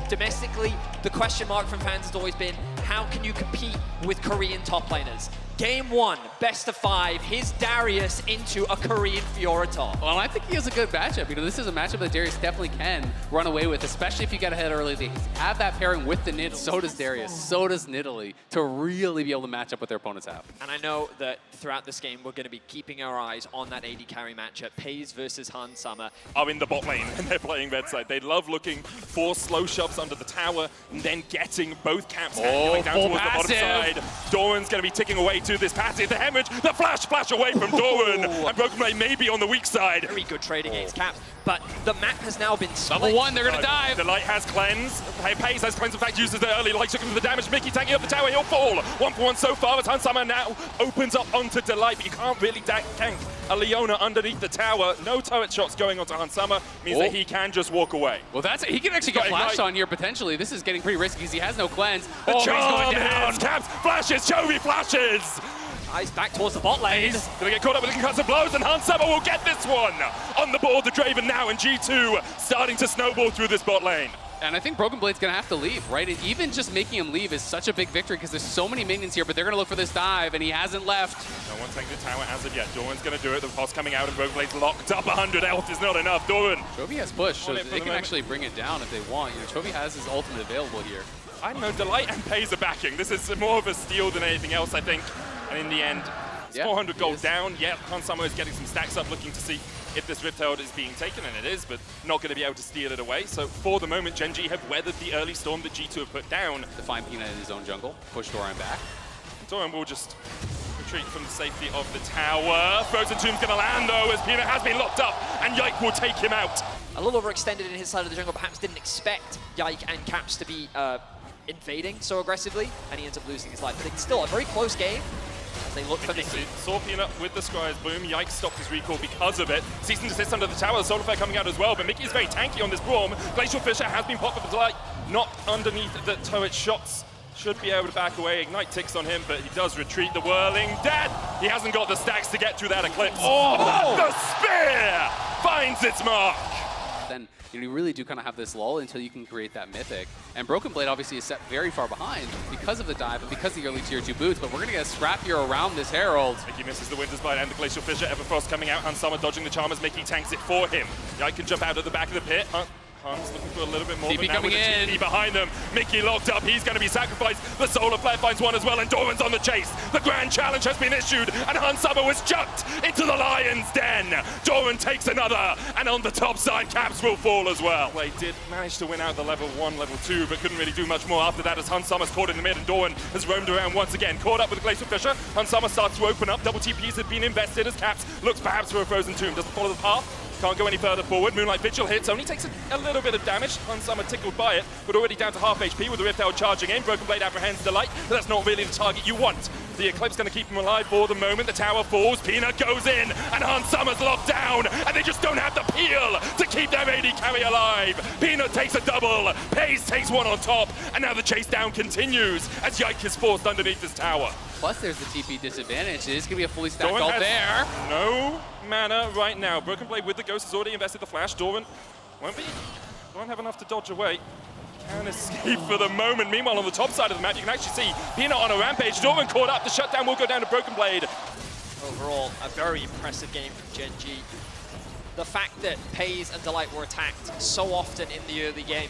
Domestically, the question mark from fans has always been, how can you compete with Korean top laners? Game 1, best of 5, here's Darius into a Korean Fiora top. Well, I think he has a good matchup. You know, this is a matchup that Darius definitely can run away with, especially if you get ahead early. They have that pairing with the Nidalee. So does Darius, so does Nidalee, to really be able to match up what their opponents have. And I know that throughout this game, we're going to be keeping our eyes on that AD carry matchup. Paze versus Han Summer. Are in the bot lane and they're playing red side. They love looking for slow shoves under the tower and then getting both caps going down towards the bottom side. Doran's going to be ticking away to this passive. The hemorrhage, the flash away from Doran. And Broken Blade may be on the weak side. Very good trade against caps, but the map has now been split. Level 1, they're going to dive. Delight has cleanse. Pace has cleanse, in fact, uses the early light looking for the damage. Mickey tanking up the tower, he'll fall. 1-for-1 so far as Han Summer now opens up onto Delight, but you can't really tank a Leona underneath the tower. No turret shots going onto Han Summer, means that he can just walk away. Well, he can actually get flashed on here potentially. This is getting pretty risky because he has no cleanse. The charm he's going down. Caps flashes, Chovy flashes. He's back towards the bot lane. He's gonna get caught up with the concussive blows, and Han Summer will get this one. On the board, the Draven now, and G2 starting to snowball through this bot lane. And I think Broken Blade's going to have to leave, right? And even just making him leave is such a big victory because there's so many minions here, but they're going to look for this dive, and he hasn't left. No one's taking the tower as of yet. Doran's going to do it. The pulse coming out, and Broken Blade's locked up. 100 health is not enough. Doran. Chovy has push, so they can actually bring it down if they want. You know, Chovy has his ultimate available here. I don't know, Delight and Paze are backing. This is more of a steal than anything else, I think. And in the end, it's 400 gold down. Yeah, Han Summer is getting some stacks up, looking to see if this Rift Herald is being taken, and it is, but not going to be able to steal it away. So for the moment, Gen G have weathered the early storm that G2 have put down. Define Peanut in his own jungle, push Doran back. Doran will just retreat from the safety of the tower. Frozen Tomb's going to land though, as Peanut has been locked up, and Yike will take him out. A little overextended in his side of the jungle, perhaps didn't expect Yike and Caps to be invading so aggressively, and he ends up losing his life. But it's still a very close game. They look for Mickey. Saw Peanut with the Scryer's Boom. Yike stopped his recall because of it. Cease and desist under the tower. The Solar Flare coming out as well, but Mickey is very tanky on this Braum. Glacial Fissure has been popped with the Delight. Not underneath the turret shots. Should be able to back away. Ignite ticks on him, but he does retreat. The Whirling Dead. He hasn't got the stacks to get through that Eclipse. Oh! The spear finds its mark. Then you really do kind of have this lull until you can create that Mythic. And Broken Blade obviously is set very far behind because of the dive and because of the early tier 2 boots, but we're going to get scrappier around this Herald. Mickey misses the Winter's Bite and the Glacial Fissure. Everfrost coming out. Han Summer dodging the Charmers. Mickey tanks it for him. Yike can jump out of the back of the pit. Han's looking for a little bit more, TP but now coming with the TP behind them. Mickey locked up, he's going to be sacrificed. The Solar Flare finds one as well, and Doran's on the chase. The Grand Challenge has been issued, and Han Summer was chucked into the Lion's Den. Doran takes another, and on the top side, Caps will fall as well. They did manage to win out the level 1, level 2, but couldn't really do much more after that as Han Summer's caught in the mid, and Doran has roamed around once again. Caught up with the Glacial Fissure, Han Summer starts to open up. Double TPs have been invested as Caps looks perhaps for a Frozen Tomb. Doesn't follow the path. Can't go any further forward. Moonlight Vigil hits, only takes a little bit of damage. Han Summer tickled by it, but already down to half HP with the Rift Herald charging in. Broken Blade apprehends Delight, but that's not really the target you want. The Eclipse going to keep him alive for the moment. The tower falls, Peanut goes in, and Han Summer's locked down, and they just don't have the peel to keep their AD carry alive. Peanut takes a double, Pace takes one on top, and now the chase down continues as Yike is forced underneath this tower. Plus there's the TP disadvantage. It is going to be a fully stacked ult there. No mana right now. Broken Blade with the Ghost has already invested the flash. Doran won't have enough to dodge away. Can escape for the moment. Meanwhile, on the top side of the map, you can actually see Peanut on a rampage. Doran caught up. The shutdown will go down to Broken Blade. Overall, a very impressive game from Gen G. The fact that Paze and Delight were attacked so often in the early game,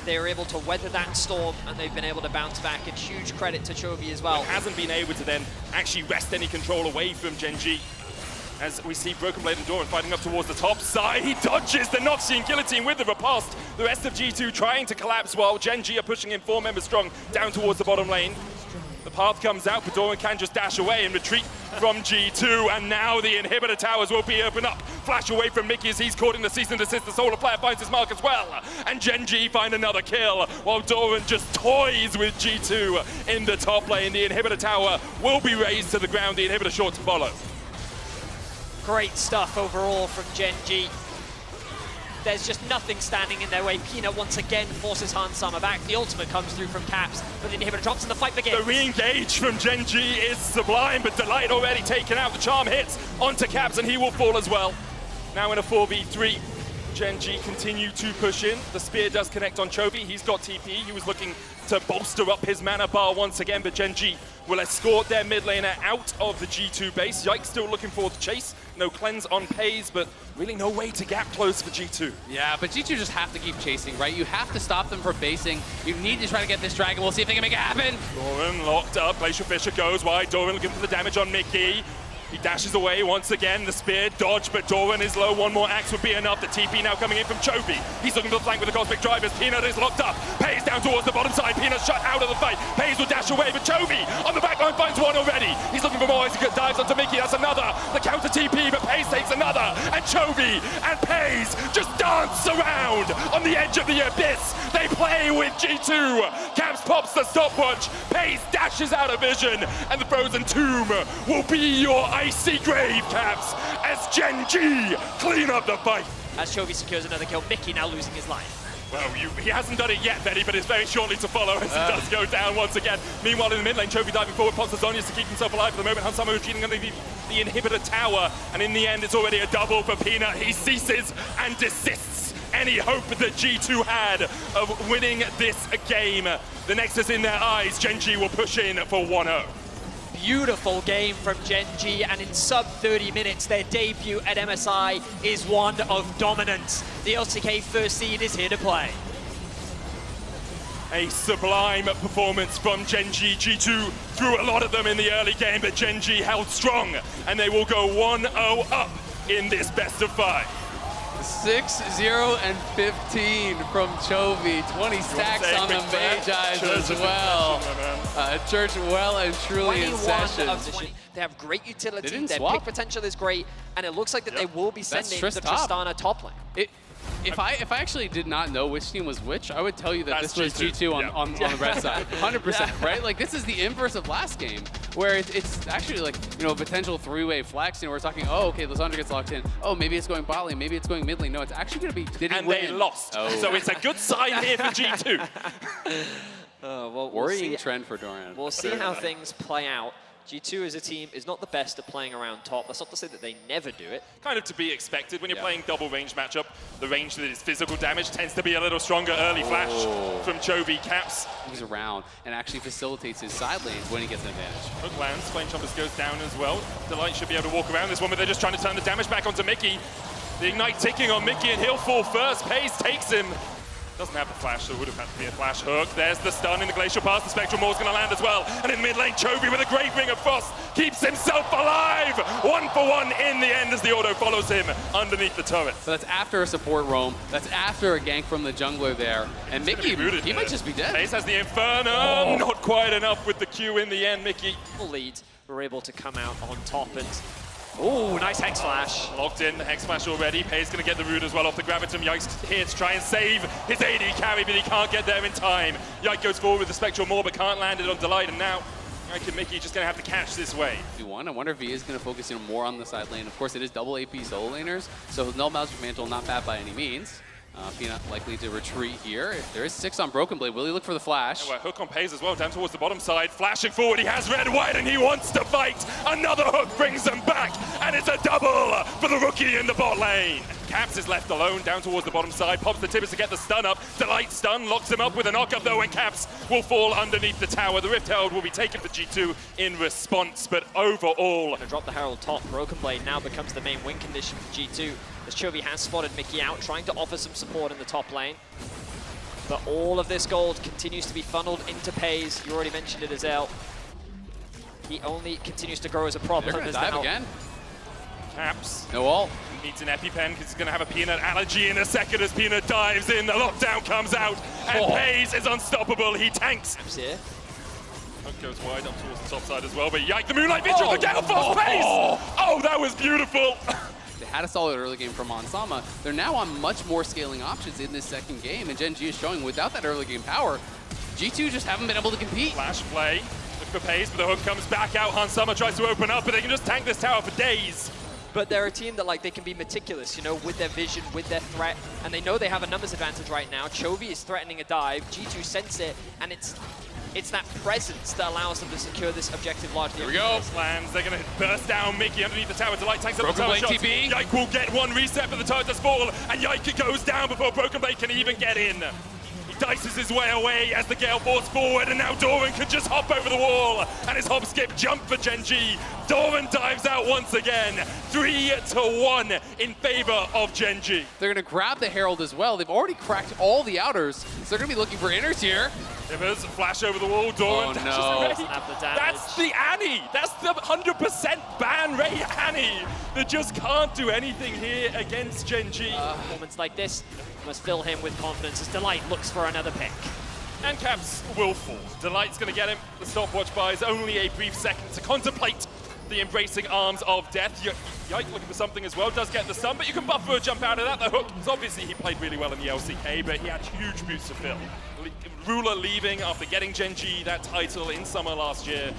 they were able to weather that storm, and they've been able to bounce back. And huge credit to Chovy as well. It hasn't been able to then actually wrest any control away from Gen G. As we see Broken Blade and Doran fighting up towards the top side. He dodges the Noxian Guillotine with the riposte. The rest of G2 trying to collapse while Gen G are pushing in 4 members strong down towards the bottom lane. The path comes out, but Doran can just dash away and retreat from G2, and now the inhibitor towers will be open up. Flash away from Mickey as he's caught in the cease and desist. The Solar Flare finds his mark as well, and Gen G find another kill, while Doran just toys with G2 in the top lane. The inhibitor tower will be raised to the ground, the inhibitor short to follow. Great stuff overall from Gen G. There's just nothing standing in their way. Peanut once again forces Han Summer back. The ultimate comes through from Caps, but the inhibitor drops and the fight begins. The re-engage from Gen G is sublime, but Delight already taken out. The charm hits onto Caps and he will fall as well. Now in a 4v3. NGЯY continue to push in. The spear does connect on Chovy. He's got TP. He was looking to bolster up his mana bar once again, but NGЯY will escort their mid laner out of the G2 base. Yike still looking for the chase. No cleanse on Pays, but really no way to gap close for G2. Yeah, but G2 just have to keep chasing, right? You have to stop them from basing. You need to try to get this dragon. We'll see if they can make it happen. Doran locked up. Glacial Fisher goes wide. Doran looking for the damage on Mickey. He dashes away once again. The spear dodge, but Doran is low. One more axe would be enough. The TP now coming in from Chovy. He's looking for the flank with the Cosmic Drivers. Peanut is locked up. Pays down towards the bottom side. Peanut shut out of the fight. Pays will dash away, but Chovy on the back line finds one already. He's looking for more. He dives onto Mickey. That's another. The counter TP, but Pays takes another. And Chovy and Pays just dance around on the edge of the abyss. They play with G2. Caps pops the stopwatch. Pays dashes out of vision. And the Frozen Tomb will be your icy grave, Caps, as NGЯY clean up the fight. As Chovy secures another kill, Mickey now losing his life. Well, he hasn't done it yet, Betty, but it's very shortly to follow as he does go down once again. Meanwhile, in the mid lane, Chovy diving forward, pops the Zhonya's to keep himself alive for the moment. Hansama retreating underneath the inhibitor tower, and in the end, it's already a double for Peanut. He ceases and desists any hope that G2 had of winning this game. The Nexus in their eyes, NGЯY will push in for 1-0. Beautiful game from NGЯY, and in sub 30 minutes, their debut at MSI is one of dominance. The LCK first seed is here to play. A sublime performance from NGЯY. G2 threw a lot of them in the early game, but NGЯY held strong, and they will go 1-0 up in this best of 5. 6-0 and 15 from Chovy. 20 stacks on the Magi's as well. Church well and truly in session. They have great utility. Their swap. pick potential is great, and it looks like that they will be sending the Tristana top lane. If I actually did not know which team was which, I would tell you that That's this was G2 on the red side. 100%, right? Like, this is the inverse of last game, where it's actually like, you know, a potential three-way flex. You know, we're talking, oh, okay, Lysandra gets locked in. Oh, maybe it's going bot lane, maybe it's going mid lane. No, it's actually going to be, did he win? They lost. Oh. So it's a good sign here for G2. Well, worrying trend for Doran. We'll see how things play out. G2 as a team is not the best at playing around top. That's not to say that they never do it. Kind of to be expected when you're playing double range matchup. The range that is physical damage tends to be a little stronger. Early flash from Chovy. Caps moves around and actually facilitates his side lanes when he gets an advantage. Hook lands, Flame Chompers goes down as well. Delight should be able to walk around this one, but they're just trying to turn the damage back onto Mickey. The Ignite ticking on Mickey, and he'll fall first. Pays takes him. Doesn't have the flash, so it would have had to be a flash hook. There's the stun in the Glacial Pass. The Spectral Maul's going to land as well. And in mid lane, Chovy with a great Ring of Frost keeps himself alive. 1-for-1 in the end as the auto follows him underneath the turret. So that's after a support roam. That's after a gank from the jungler there. And Mickey, he might just be dead. Pays has the Inferno. Not quite enough with the Q in the end, Mickey. Lead, we're able to come out on top and... Oh, nice Hex Flash. Locked in, the Hex Flash already. Pays going to get the root as well off the Gravitum. Yike's here to try and save his AD carry, but he can't get there in time. Yike goes forward with the Spectral Maul, but can't land it on Delight, and now Yike and Mickey just going to have to catch this way. I wonder if he is going to focus more on the side lane. Of course, it is double AP solo laners, so no Magic Mantle, not bad by any means. Peanut likely to retreat here. There is 6 on Broken Blade. Will he look for the flash? Oh, hook on Pays as well, down towards the bottom side. Flashing forward, he has red, white, and he wants to fight. Another hook brings them back, and it's a double for the rookie in the bot lane. Caps is left alone, down towards the bottom side. Pops the Tibbers to get the stun up. Delight stun, locks him up with a knock-up though, and Caps will fall underneath the tower. The Rift Herald will be taken for G2 in response, but overall... Gonna drop the Herald top. Broken Blade now becomes the main win condition for G2, as Chovy has spotted Mickey out, trying to offer some support in the top lane. But all of this gold continues to be funneled into Pays. You already mentioned it, Azel. He only continues to grow as a problem. They're gonna dive again. Caps. No ult. Needs an EpiPen because he's going to have a Peanut allergy in a second as Peanut dives in. The lockdown comes out, and Pays is unstoppable. He tanks. Caps here. Hook goes wide up towards the top side as well, but Yike, the Moonlight Vigil, the Gale Force Pays! Oh, that was beautiful! They had a solid early game from Hansama. They're now on much more scaling options in this second game, and NGЯY is showing without that early game power, G2 just haven't been able to compete. Flash play, look for Pays, but the hook comes back out. Hansama tries to open up, but they can just tank this tower for days. But they're a team that, like, they can be meticulous, you know, with their vision, with their threat, and they know they have a numbers advantage right now. Chovy is threatening a dive, G2 sense it, and it's It's that presence that allows them to secure this objective largely. Here we go. Lands, they're going to burst down Mickey underneath the tower. Delight tanks up the Broken tower Blade shots. TP. Yike will get one reset, but the turret does fall, and Yike goes down before Broken Blade can even get in. He dices his way away as the Gale Force forward, and now Doran can just hop over the wall, and his hop skip jump for Gen G. Doran dives out once again, 3-1 in favor of Gen G. They're going to grab the Herald as well. They've already cracked all the outers, so they're going to be looking for inners here. Tibbers, flash over the wall, Doran dashes away. Have the damage. That's the Annie! That's the 100% ban rate Annie that just can't do anything here against Gen G. Moments like this must fill him with confidence as Delight looks for another pick. And Caps will fall. Delight's going to get him. The stopwatch buys only a brief second to contemplate the embracing arms of death. Yike looking for something as well, does get the stun, but you can buffer a jump out of that. The hook, so obviously he played really well in the LCK, but he had huge boots to fill. Ruler leaving after getting Gen G that title in summer last year.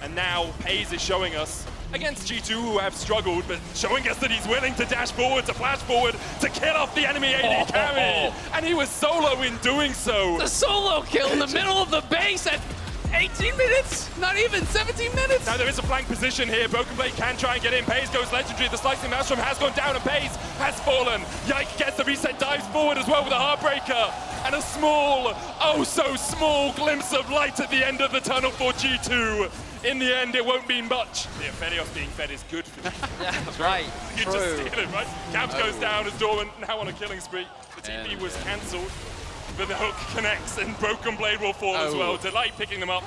And now Paze is showing us, against G2 who have struggled, but showing us that he's willing to dash forward, to flash forward, to kill off the enemy AD carry. And he was solo in doing so. The solo kill in the middle of the base at 18 minutes, not even 17 minutes. Now there is a flank position here. Broken Blade can try and get in. Paze goes legendary. The slicing maelstrom has gone down and Paze has fallen. Yike gets the reset, dives forward as well with a Heartbreaker. And a small, oh so small glimpse of light at the end of the tunnel for G2. In the end, it won't mean much. Yeah, Fedios being fed is good for you. Yeah, that's right. You True. just steal it, right? Caps goes down as Dorman now on a killing spree. The TP was cancelled, but the hook connects and Broken Blade will fall as well. Delight picking them up.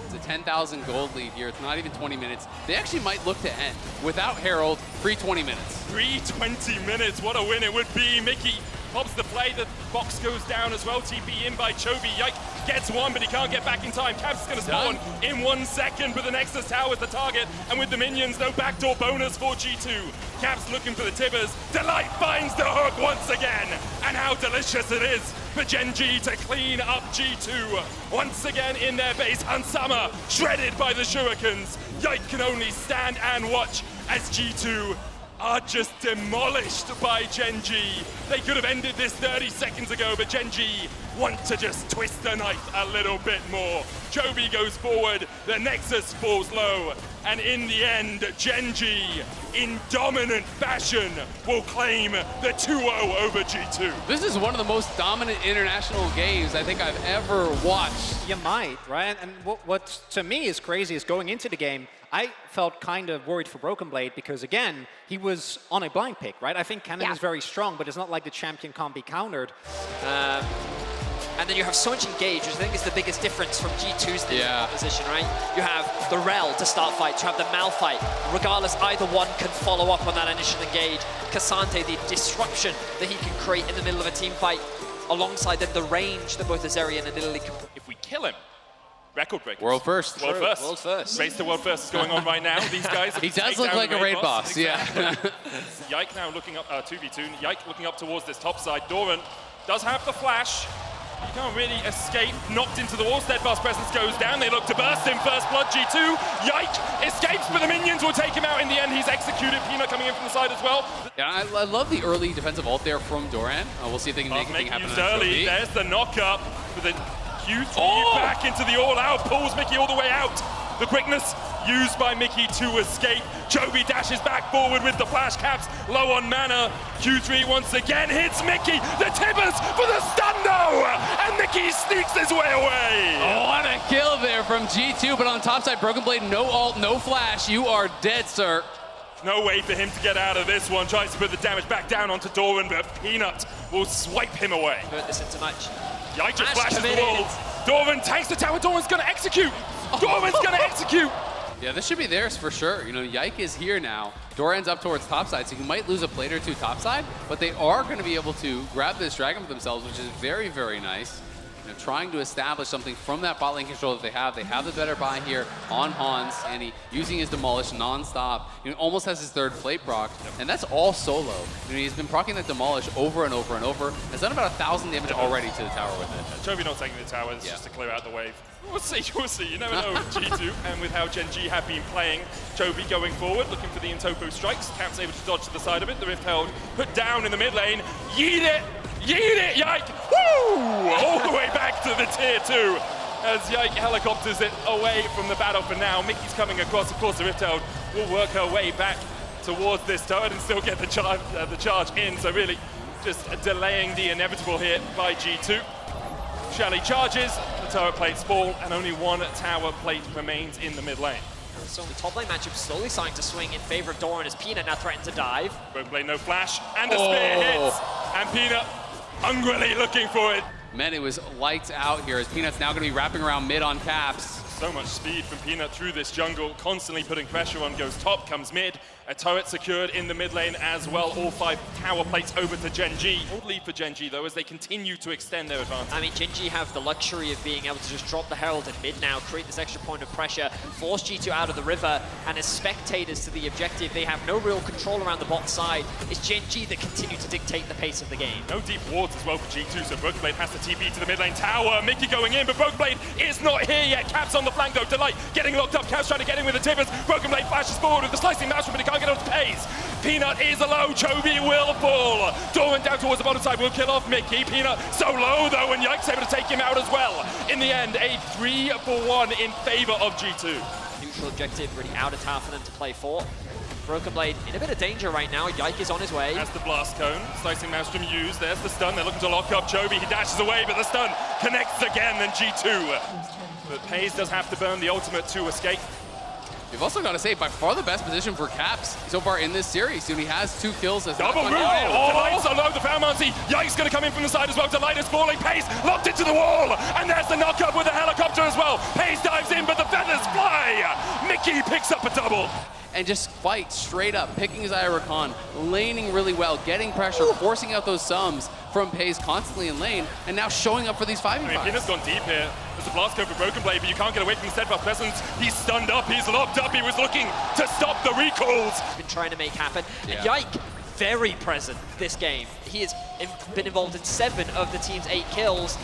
It's a 10,000 gold lead here. It's not even 20 minutes. They actually might look to end without Herald, free 20 minutes. 3:20 minutes, what a win it would be. Mickey pops the play, the box goes down as well. TP in by Chovy. Yike gets one, but he can't get back in time. Caps is going to spawn in 1 second, but the Nexus Tower is the target. And with the minions, no backdoor bonus for G2. Caps looking for the Tibbers. Delight finds the hook once again. And how delicious it is for Gen G to clean up G2. Once again in their base, Hansama shredded by the Shurikens. Yike can only stand and watch as G2 are just demolished by Gen G. They could have ended this 30 seconds ago, but Gen G want to just twist the knife a little bit more. Chovy goes forward, the Nexus falls low, and in the end, Gen G, in dominant fashion, will claim the 2-0 over G2. This is one of the most dominant international games I think I've ever watched. You might, right? And what to me is crazy is going into the game, I felt kind of worried for Broken Blade because, again, he was on a blind pick, right? I think Cannon is very strong, but it's not like the champion can't be countered. And then you have so much engage, which I think is the biggest difference from G2's position, right? You have the Rel to start fights, you have the Malphite. Regardless, either one can follow up on that initial engage. Cassante, the disruption that he can create in the middle of a team fight, alongside then the range that both Azerion and Italy can... If we kill him, record breakers. World first. World first. World first. Race to world first is going on right now. These guys. He does look like a raid boss, Exactly. Yike now looking up, 2v2. Yike looking up towards this top side. Doran does have the flash. He can't really escape. Knocked into the wall. Steadfast presence goes down. They look to burst him. First blood, G2. Yike escapes, but the minions will take him out in the end. He's executed. Peanut coming in from the side as well. Yeah, I love the early defensive ult there from Doran. We'll see if they can make anything happen. Early. There's the knock up for the Q3 back into the all-out. Pulls Mickey all the way out. The quickness used by Mickey to escape. Chovy dashes back forward with the flash. Caps low on mana. Q3 once again hits Mickey. The Tibbers for the stun though! And Mickey sneaks his way away! Oh, what a kill there from G2, but on top side, Broken Blade, no ult, no flash. You are dead, sir. No way for him to get out of this one. Tries to put the damage back down onto Doran, but Peanut will swipe him away. Hurt this into much. Yike just flashes the wall. Doran takes the tower. Doran's going to execute. Doran's going to execute. Yeah, this should be theirs for sure. You know, Yike is here now. Doran's up towards topside, so you might lose a plate or two topside, but they are going to be able to grab this dragon for themselves, which is very, very nice. You know, trying to establish something from that bot lane control that they have. They have the better buy here on Hans, and he using his Demolish non-stop. You know, almost has his third plate proc, and that's all solo. You know, he's been proccing that Demolish over and over and over. Has done about 1,000 damage already to the tower with it. Chovy not taking the tower, it's just to clear out the wave. We'll see, we'll see. You never know with G2 and with how Gen G have been playing. Chovy going forward, looking for the Intopo strikes. Caps able to dodge to the side of it. The Rift held, put down in the mid lane. Yeet it! Yeet it, Yike! Woo! All the way back to the tier 2. as Yike helicopters it away from the battle for now. Mickey's coming across, of course the Riftail will work her way back towards this turret and still get the charge in, so really just delaying the inevitable here by G2. Shelly charges, the turret plates fall, and only one tower plate remains in the mid lane. So the top lane matchup slowly starting to swing in favor of Doran as Peanut now threatened to dive. Broken Blade, no flash, and the spear hits, and Peanut hungrily looking for it. Man, it was lights out here as Peanut's now going to be wrapping around mid on Caps. So much speed from Peanut through this jungle, constantly putting pressure on, goes top, comes mid. A turret secured in the mid lane as well. All 5 tower plates over to Gen G. Old lead for Gen G though as they continue to extend their advantage. I mean, Gen G have the luxury of being able to just drop the Herald in mid now, create this extra point of pressure, force G2 out of the river, and as spectators to the objective, they have no real control around the bot side. It's Gen G that continue to dictate the pace of the game. No deep wards as well for G2, so Broken Blade has to TP to the mid lane tower. Mickey going in, but Broken Blade is not here yet. Caps on the flank though, Delight getting locked up. Caps trying to get in with the tippers. Broken Blade flashes forward with the slicing mouse, but he can't get off the pace. Peanut is low, Chovy will fall. Doran down towards the bottom side will kill off Mickey. Peanut so low though, and Yike's able to take him out as well. In the end, a 3-for-1 in favor of G2. Neutral objective really out of town for them to play for. Broken Blade in a bit of danger right now. Yike is on his way. That's the blast cone. Slicing Maelstrom used. There's the stun. They're looking to lock up Chovy. He dashes away, but the stun connects again, and G2. But Pays does have to burn the ultimate to escape. We've also got to say, by far the best position for Caps so far in this series. He has 2 kills as double move! Delight's so low, the Falmancy. Yike's going to come in from the side as well. Delight is falling. Pace locked into the wall. And there's the knock-up with the helicopter as well. Pace dives in, but the feathers fly. Mickey picks up a double. And just fight straight up, picking his Irakan, laning really well, getting pressure, forcing out those sums from Pays constantly in lane, and now showing up for these 5v5s. I mean, Peanut's gone deep here. There's a blast code for Broken Blade, but you can't get away from the steadfast presence. He's stunned up, he's locked up, he was looking to stop the recalls. Been trying to make happen. Yeah. And Yike, very present this game. He has been involved in 7 of the team's 8 kills.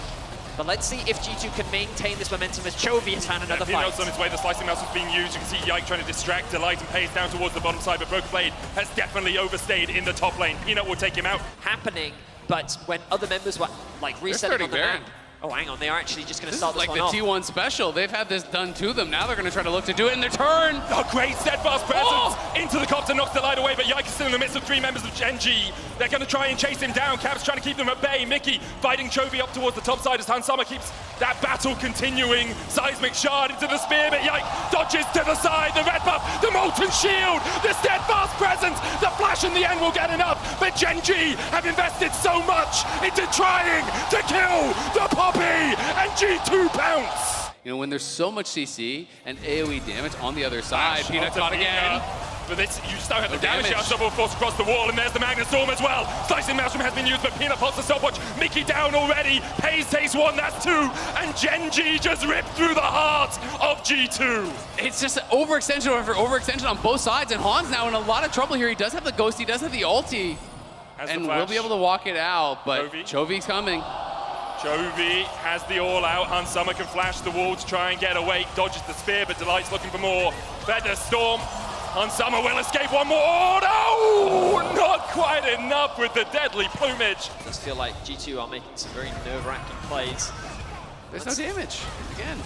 But let's see if G2 can maintain this momentum as Chovy has found another fight. Peanut's on his way, the slicing mouse was being used. You can see Yike trying to distract Delight and Pace down towards the bottom side, but Broken Blade has definitely overstayed in the top lane. Peanut will take him out. Happening, but when other members were like resetting on the map. Oh, hang on, they are actually just going to start this one off. This is like the T1 special. They've had this done to them. Now they're going to try to look to do it in their turn. Oh, great steadfast presence into the copter, knocks the light away, but Yike is still in the midst of 3 members of Gen G. They're going to try and chase him down. Caps trying to keep them at bay. Mickey fighting Chovy up towards the top side as Hansama keeps that battle continuing. Seismic shard into the spear, but Yike dodges to the side. The red buff, the molten shield, the steadfast presence. The flash in the end will get enough, but Gen G have invested so much into trying to kill the Poppy, and G2 pounce. You know, when there's so much CC and AoE damage on the other side, Peanut caught again. But this, you start at the damage shot, double force across the wall, and there's the Magnet Storm as well. Slicing Maelstrom has been used, but Peanut pops the stopwatch. Mickey down already. Pays takes 1, that's 2. And Gen G just ripped through the heart of G2. It's just overextension after overextension on both sides, and Han's now in a lot of trouble here. He does have the Ghost, he does have the ulti, and we'll be able to walk it out, but Chovy's coming. Chovy has the all-out. Hansama can flash the wall to try and get away. Dodges the spear, but Delight's looking for more. Feather Storm. Hansama will escape one more. Oh, no! Not quite enough with the deadly plumage. It does feel like G2 are making some very nerve-wracking plays. There's no damage, again.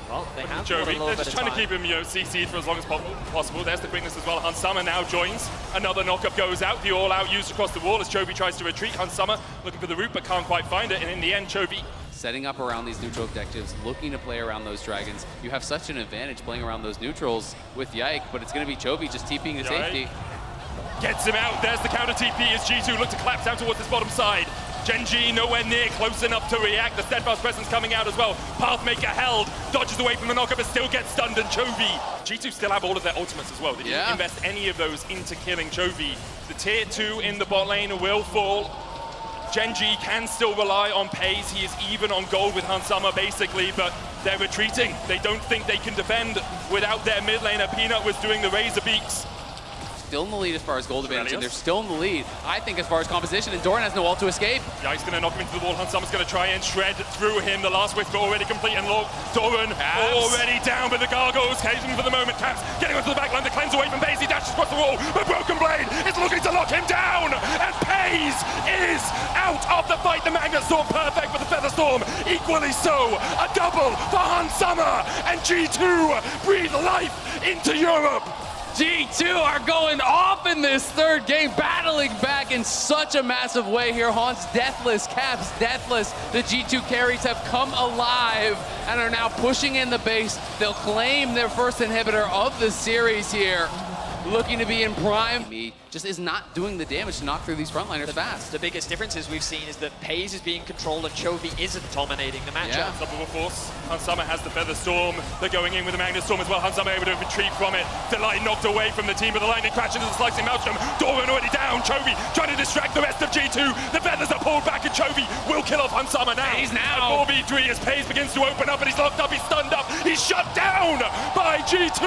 Well, they have Chovy, they're just trying to keep him, CC'd for as long as possible. There's the quickness as well. Hansama now joins. Another knockup goes out. The all-out used across the wall as Chovy tries to retreat. Hansama looking for the root, but can't quite find it. And in the end, Chovy setting up around these neutral objectives, looking to play around those dragons. You have such an advantage playing around those neutrals with Yike, but it's going to be Chovy just TPing to safety. Gets him out. There's the counter TP as G2 look to collapse down towards this bottom side. Gen G nowhere near close enough to react. The steadfast presence coming out as well. Pathmaker held, dodges away from the knockup, but still gets stunned, and Chovy. G2 still have all of their ultimates as well. They didn't invest any of those into killing Chovy. The tier 2 in the bot lane will fall. Gen G can still rely on Pays. He is even on gold with Hansama basically, but they're retreating. They don't think they can defend without their mid laner. Peanut was doing the razor beaks. Still in the lead as far as gold advantage, and they're still in the lead, I think, as far as composition, and Doran has no ult to escape. Yeah, he's going to knock him into the wall. Hansama's going to try and shred through him. The last whisper already complete, and Doran already down, but the gargoyles caging for the moment. Caps getting onto the backline, the cleanse away from Pays. He dashes across the wall, but Broken Blade is looking to lock him down, and Pays is out of the fight. The Magnet Storm perfect, but the Feather Storm Storm, equally so. A double for Hansama, and G2 breathe life into Europe. G2 are going off in this third game, battling back in such a massive way here. Hans deathless, Caps deathless. The G2 carries have come alive and are now pushing in the base. They'll claim their first inhibitor of the series here. Looking to be in prime. He just is not doing the damage to knock through these frontliners fast. The biggest differences we've seen is that Paze is being controlled and Chovy isn't dominating the matchup. Unstoppable force. Hansama has the Feather Storm. They're going in with the Magnet Storm as well. Hansama able to retreat from it. Delight knocked away from the team, but the lightning crash into the slicing Maelstrom. Doran already down. Chovy trying to distract the rest of G2. The feathers are pulled back, and Chovy will kill off Hansama now. He's now. A 4v3 as Paze begins to open up, and he's locked up. He's stunned up. He's shut down by G2.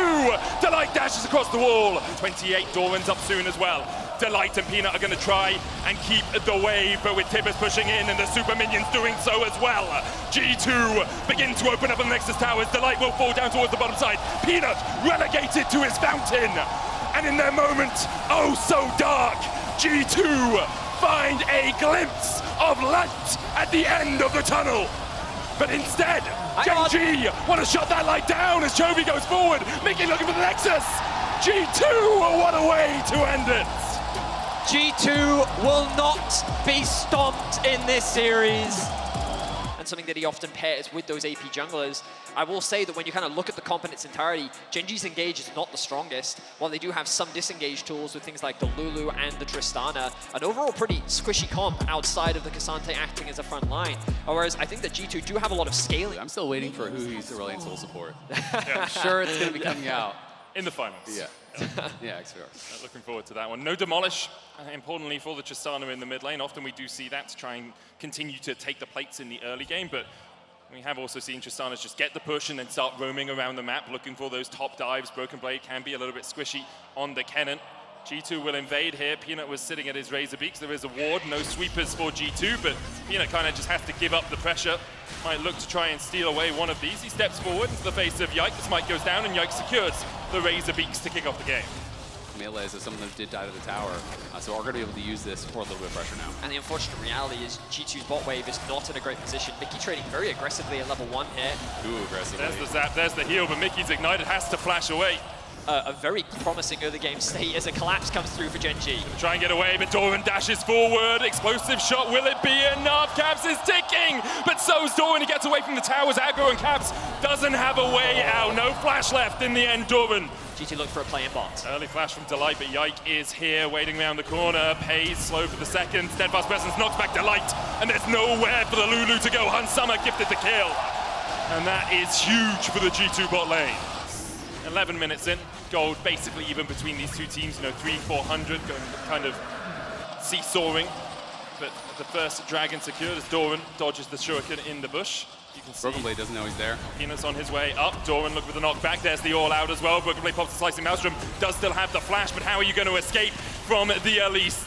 Delight dashes across the wall. 28. Doran's up soon as well. Delight and Peanut are going to try and keep the wave, but with Tibbers pushing in and the super minions doing so as well. G2 begin to open up on the Nexus towers. Delight will fall down towards the bottom side. Peanut relegated to his fountain. And in their moment, oh so dark, G2 find a glimpse of light at the end of the tunnel. But instead, Genji want to shut that light down as Chovy goes forward. Mickey looking for the Nexus. G2, what a way to end it. G2 will not be stomped in this series. And something that he often pairs with those AP junglers. I will say that when you kind of look at the comp in its entirety, Genji's engage is not the strongest. While they do have some disengage tools with things like the Lulu and the Tristana, an overall pretty squishy comp outside of the Cassante acting as a front line. Whereas I think that G2 do have a lot of scaling. I'm still waiting for who he's the Reliant Soul support. I'm sure it's going to be coming out. In the finals. Yeah. Yeah, XPR. Looking forward to that one. No Demolish, importantly for the Tristana in the mid lane. Often we do see that to try and continue to take the plates in the early game, but we have also seen Tristanas just get the push and then start roaming around the map looking for those top dives. Broken Blade can be a little bit squishy on the Kennen. G2 will invade here. Peanut was sitting at his Razor Beaks. There is a ward, no sweepers for G2, but Peanut kind of just has to give up the pressure. Might look to try and steal away one of these. He steps forward into the face of Yike. The smite goes down, and Yike secures the Razor Beaks to kick off the game. Melee is someone that did die to the tower, so we're going to be able to use this for a little bit of pressure now. And the unfortunate reality is G2's bot wave is not in a great position. Mickey trading very aggressively at level 1 here. Ooh, aggressively. There's the zap, there's the heal, but Mickey's ignited has to flash away. A very promising early game state as a collapse comes through for Genji. Try and get away, but Doran dashes forward. Explosive shot, will it be enough? Caps is ticking, but so's Doran. He gets away from the towers. Aggro and Caps doesn't have a way out. No flash left in the end, Doran. G2 look for a play in bot. Early flash from Delight, but Yike is here, waiting around the corner. Pays slow for the second. Steadfast Presence knocks back Delight, and there's nowhere for the Lulu to go. Hansama gifted the kill. And that is huge for the G2 bot lane. 11 minutes in, gold basically even between these two teams, 300-400, going kind of seesawing. But the first dragon secured as Doran dodges the shuriken in the bush. You can see Broken Blade doesn't know he's there. Peanut's on his way up. Doran look with the knockback. There's the all-out as well. Broken Blade pops the slicing Maelstrom. Does still have the flash, but how are you going to escape from the Elise?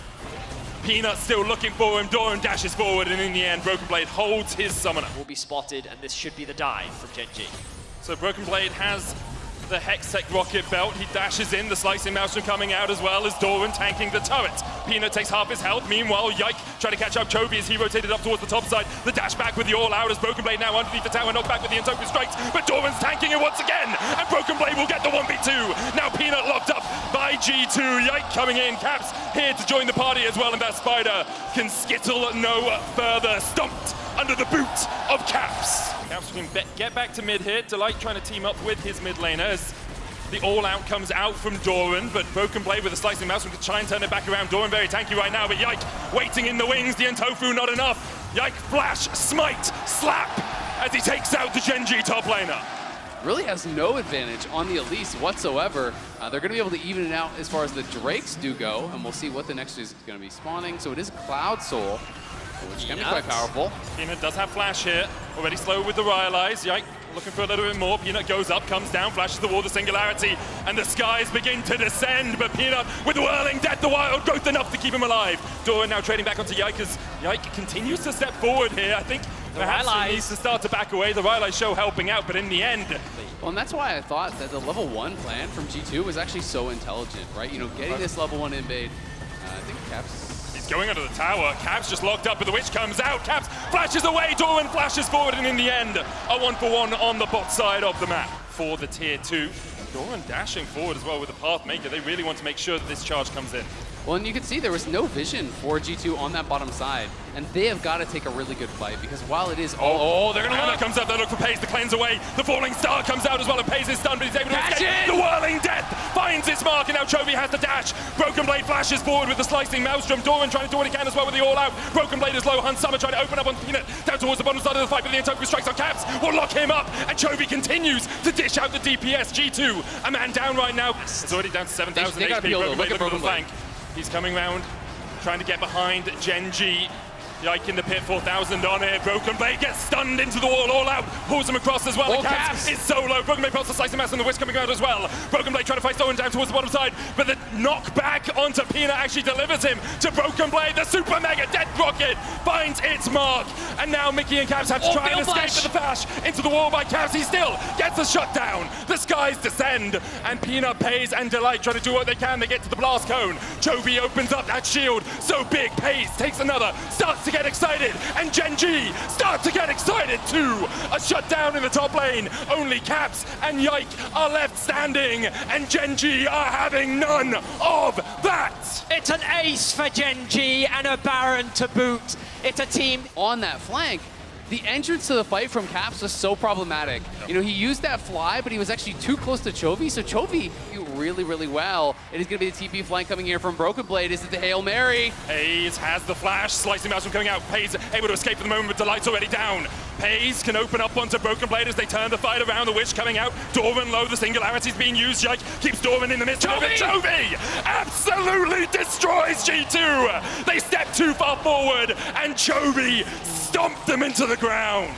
Peanut still looking for him. Doran dashes forward, and in the end, Broken Blade holds his summoner. Will be spotted, and this should be the dive from Genji. So Broken Blade has the Hextech rocket belt. He dashes in, the slicing Maelstrom coming out as well as Doran tanking the turret. Peanut takes half his health. Meanwhile, Yike trying to catch up Chovy as he rotated up towards the top side. The dash back with the all-out as Broken Blade now underneath the tower, knocked back with the Intoku strikes, but Doran's tanking it once again, and Broken Blade will get the 1v2. Now Peanut locked up by G2. Yike coming in, Caps here to join the party as well, and that Spider can skittle no further. Stumped under the boot of Caps. Caps can get back to mid here. Delight trying to team up with his mid laner as the all-out comes out from Doran, but Broken Blade with a slicing mouse can try and turn it back around. Doran very tanky right now, but Yike waiting in the wings. The Entofu not enough. Yike flash, smite, slap as he takes out the Genji top laner. Really has no advantage on the Elise whatsoever. They're going to be able to even it out as far as the Drakes do go, and we'll see what the next is going to be spawning. So it is Cloud Soul, which can be quite powerful. Peanut does have flash here. Already slow with the Ryalize. Yike looking for a little bit more. Peanut goes up, comes down, flashes the wall, the Singularity, and the skies begin to descend. But Peanut with whirling death, the wild growth enough to keep him alive. Doran now trading back onto Yike as Yike continues to step forward here. I think perhaps he needs to start to back away. The Ryalize show helping out, but in the end. Well, and that's why I thought that the level 1 plan from G2 was actually so intelligent, right? Getting this level 1 invade. I think Caps Going under the tower, Caps just locked up, but the Witch comes out. Caps flashes away, Doran flashes forward, and in the end, a 1-for-1 on the bot side of the map for the tier 2. Doran dashing forward as well with the Pathmaker. They really want to make sure that this charge comes in. Well, and you can see there was no vision for G2 on that bottom side, and they have got to take a really good fight, because while it is they're going to look. Comes up, they look for Paze to cleanse away. The Falling Star comes out as well, and Paze is stunned, but he's able to escape. The Whirling Death finds its mark, and now Chovy has to dash. Broken Blade flashes forward with the Slicing Maelstrom. Doran trying to do what he can as well with the All-Out. Broken Blade is low. Hans Summer trying to open up on Peanut down towards the bottom side of the fight, but the Entopia strikes on Caps will lock him up, and Chovy continues to dish out the DPS. G2, a man down right now. It's already down to 7,000 HP. Broken Blade looking for the flank. He's coming round, trying to get behind Gen.G. Yike in the pit, 4,000 on it. Broken Blade gets stunned into the wall, all out. Pulls him across as well. Caps is solo. Broken Blade pulls the slice of mass, and the Witch coming out as well. Broken Blade trying to fight Stolen down towards the bottom side, but the knockback onto Pina actually delivers him to Broken Blade. The Super Mega Death Rocket finds its mark, and now Mickey and Caps have to try and escape with the flash into the wall by Caps. He still gets the shutdown. The skies descend, and Pina, Paze, and Delight try to do what they can. They get to the blast cone. Chovy opens up that shield so big. Paze takes another, starts to get excited, and Gen.G start to get excited too. A shutdown in the top lane. Only Caps and Yike are left standing, and Gen.G are having none of that. It's an ace for Gen.G and a Baron to boot. It's a team on that flank. The entrance to the fight from Caps was so problematic. You know, he used that fly, but he was actually too close to Chovy, so Chovy did really, really well. It is going to be the TP flank coming here from Broken Blade. Is it the Hail Mary? Paze has the flash, Slicing Maelstrom coming out. Paze able to escape for the moment, but Delight's already down. Paze can open up onto Broken Blade as they turn the fight around. The Witch coming out. Doran low, the Singularity's being used. Yike keeps Doran in the midst of it. Chovy absolutely destroys G2. They step too far forward, and Chovy stomped them into the ground.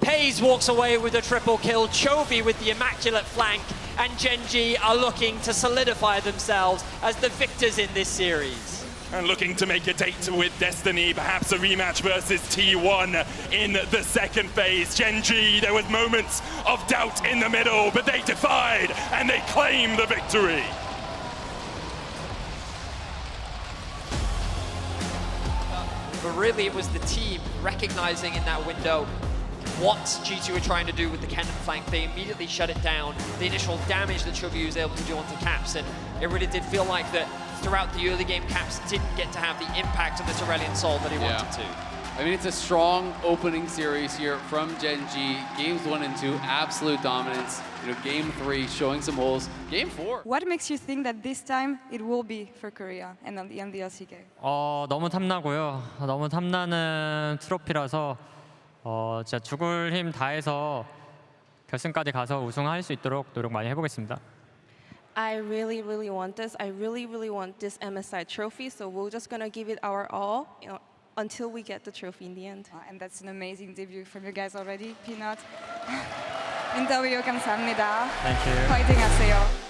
Paze walks away with a triple kill, Chovy with the immaculate flank, and Gen.G are looking to solidify themselves as the victors in this series. And looking to make a date with Destiny, perhaps a rematch versus T1 in the second phase. Gen.G, there was moments of doubt in the middle, but they defied and they claimed the victory. But really it was the team recognizing in that window what G2 were trying to do with the cannon flank. They immediately shut it down. The initial damage that Chovy was able to do onto Caps, and it really did feel like that throughout the early game, Caps didn't get to have the impact of this Aurelion Soul that he wanted to. I mean, it's a strong opening series here from Gen.G. Games 1 and 2, absolute dominance. You know, Game 3 showing some holes. Game 4. What makes you think that this time it will be for Korea and on the LCK? 너무 탐나고요. 너무 탐나는 트로피라서 진짜 죽을 힘 다해서 결승까지 가서 우승할 수 있도록 노력 많이 해보겠습니다. I really, really want this. I really, really want this MSI trophy. So we're just gonna give it our all, you know, until we get the trophy in the end. And that's an amazing debut from you guys already. Peanut. 인터뷰 감사합니다. Thank you. 파이팅 하세요.